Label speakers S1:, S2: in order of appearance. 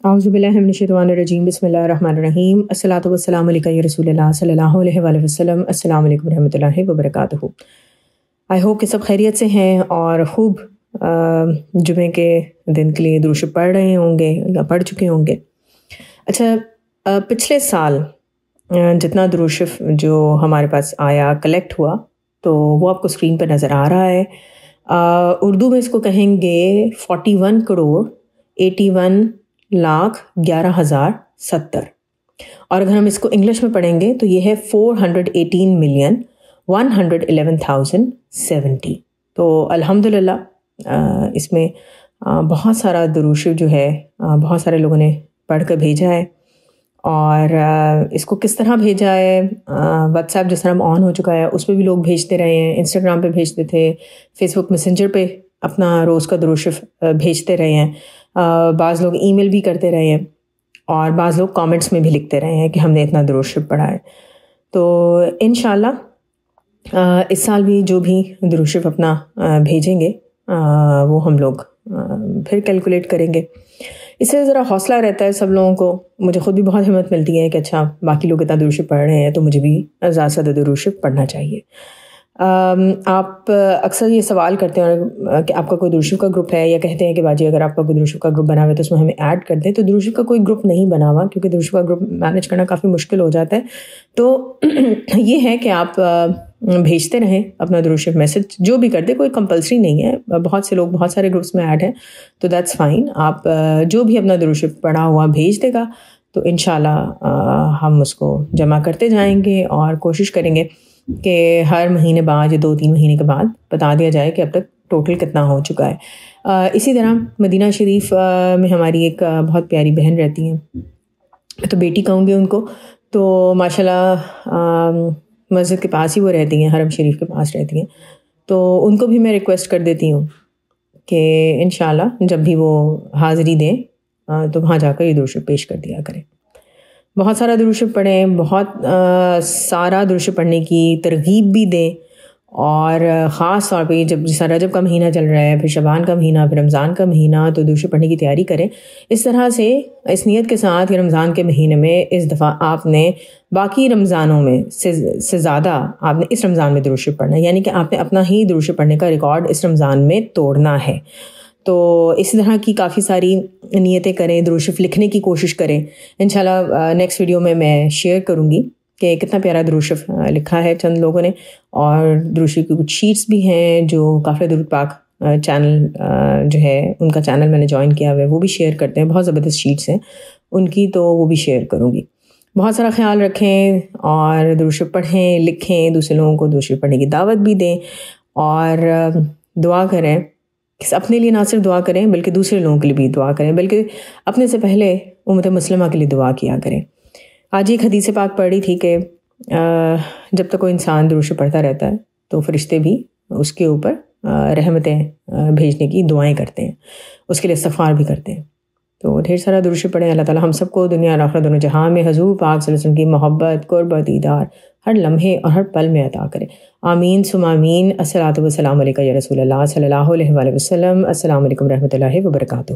S1: اعوذ باللہ من الشیطان الرجیم بسم اللہ الرحمن الرحیم الصلاۃ والسلام علیکہ یا رسول اللہ صلی اللہ علیہ وآلہ وسلم. السلام علیکم ورحمۃ اللہ وبرکاتہ. آئی ہوپ کہ سب خیریت سے ہیں اور خوب جمعے کے دن کے لیے درود شریف پڑھ رہے ہوں گے یا پڑھ چکے ہوں گے. اچھا، پچھلے سال جتنا درود شریف جو ہمارے پاس آیا کلیکٹ ہوا تو وہ آپ کو اسکرین پر نظر آ رہا ہے. اردو میں اس کو کہیں گے 41 کروڑ 81,11,070. اور اگر ہم اس کو انگلش میں پڑھیں گے تو یہ ہے 418,111,070. تو الحمدللہ اس میں بہت سارا درود شریف جو ہے بہت سارے لوگوں نے پڑھ کر بھیجا ہے. اور اس کو کس طرح بھیجا ہے، واٹس ایپ جس طرح آن ہو چکا ہے اس پہ بھی لوگ بھیجتے رہے ہیں، انسٹاگرام پہ بھیجتے تھے، فیس بک میسنجر پہ اپنا روز کا درود شریف بھیجتے رہے ہیں، بعض لوگ ای میل بھی کرتے رہے ہیں اور بعض لوگ کامنٹس میں بھی لکھتے رہے ہیں کہ ہم نے اتنا درود شریف پڑھا ہے. تو انشاءاللہ اس سال بھی جو بھی درود شریف اپنا بھیجیں گے وہ ہم لوگ پھر کیلکولیٹ کریں گے. اس سے ذرا حوصلہ رہتا ہے سب لوگوں کو. مجھے خود بھی بہت ہمت ملتی ہے کہ اچھا باقی لوگ اتنا درود شریف پڑھ رہے ہیں تو مجھے بھی زیادہ سے زیادہ درود شریف پڑھنا چاہیے. آپ اکثر یہ سوال کرتے ہیں کہ آپ کا کوئی درود شریف کا گروپ ہے، یا کہتے ہیں کہ باجی اگر آپ کا کوئی درود شریف کا گروپ بنا ہوا ہے تو اس میں ہمیں ایڈ کر دیں. تو درود شریف کا کوئی گروپ نہیں بنا ہوا کیونکہ درود شریف کا گروپ مینیج کرنا کافی مشکل ہو جاتا ہے. تو یہ ہے کہ آپ بھیجتے رہیں اپنا درود شریف میسج، جو بھی کرتے، کوئی کمپلسری نہیں ہے. بہت سے لوگ بہت سارے گروپس میں ایڈ ہیں تو دیٹس فائن. آپ جو بھی اپنا درود شریف پڑھا ہوا بھیج دے گا تو انشاءاللہ ہم اس کو جمع کرتے جائیں گے اور کوشش کریں گے کہ ہر مہینے بعد یا 2-3 مہینے کے بعد بتا دیا جائے کہ اب تک ٹوٹل کتنا ہو چکا ہے. اسی طرح مدینہ شریف میں ہماری ایک بہت پیاری بہن رہتی ہیں، تو بیٹی کہوں گی ان کو، تو ماشاءاللہ مسجد کے پاس ہی وہ رہتی ہیں، حرم شریف کے پاس رہتی ہیں. تو ان کو بھی میں ریکویسٹ کر دیتی ہوں کہ انشاءاللہ جب بھی وہ حاضری دیں تو وہاں جا کر یہ درود شریف پیش کر دیا کریں. بہت سارا درود شریف پڑھیں، بہت سارا درود شریف پڑھنے کی ترغیب بھی دیں. اور خاص طور پہ جب جیسا رجب کا مہینہ چل رہا ہے، پھر شعبان کا مہینہ، پھر رمضان کا مہینہ، تو درود شریف پڑھنے کی تیاری کریں. اس طرح سے اس نیت کے ساتھ کہ رمضان کے مہینے میں اس دفعہ آپ نے باقی رمضانوں میں سے زیادہ آپ نے اس رمضان میں درود شریف پڑھنا ہے، یعنی کہ آپ نے اپنا ہی درود شریف پڑھنے کا ریکارڈ اس رمضان میں توڑنا ہے. تو اس طرح کی کافی ساری نیتیں کریں، درود شریف لکھنے کی کوشش کریں. انشاءاللہ نیکسٹ ویڈیو میں شیئر کروں گی کہ کتنا پیارا درود شریف لکھا ہے چند لوگوں نے. اور درود شریف کی کچھ شیٹس بھی ہیں جو قافلہ درود پاک چینل جو ہے ان کا چینل میں نے جوائن کیا ہوا ہے، وہ بھی شیئر کرتے ہیں. بہت زبردست شیٹس ہیں ان کی، تو وہ بھی شیئر کروں گی. بہت سارا خیال رکھیں اور درود شریف پڑھیں، لکھیں، دوسرے لوگوں کو درود شریف پڑھنے کی دعوت بھی دیں. اور دعا کریں، اپنے لیے نہ صرف دعا کریں بلکہ دوسرے لوگوں کے لیے بھی دعا کریں، بلکہ اپنے سے پہلے امت مسلمہ کے لیے دعا کیا کریں. آج ایک حدیث پاک پڑھی تھی کہ جب تک کوئی انسان درود شریف پڑھتا رہتا ہے تو فرشتے بھی اس کے اوپر رحمتیں بھیجنے کی دعائیں کرتے ہیں، اس کے لیے استغفار بھی کرتے ہیں. تو ڈھیر سارا درود شریف پڑھیں. اللہ تعالیٰ ہم سب کو دنیا اور آخرت دونوں جہاں میں حضور پاک صلی اللہ علیہ وسلم کی محبت، قربت، دیدار ہر لمحے اور ہر پل میں عطا کرے. آمین ثم آمین. الصلاۃ والسلام علیکہ یا رسول اللہ صلی اللہ علیہ وآلہ وسلم. السلام علیکم ورحمۃ اللہ وبرکاتہ.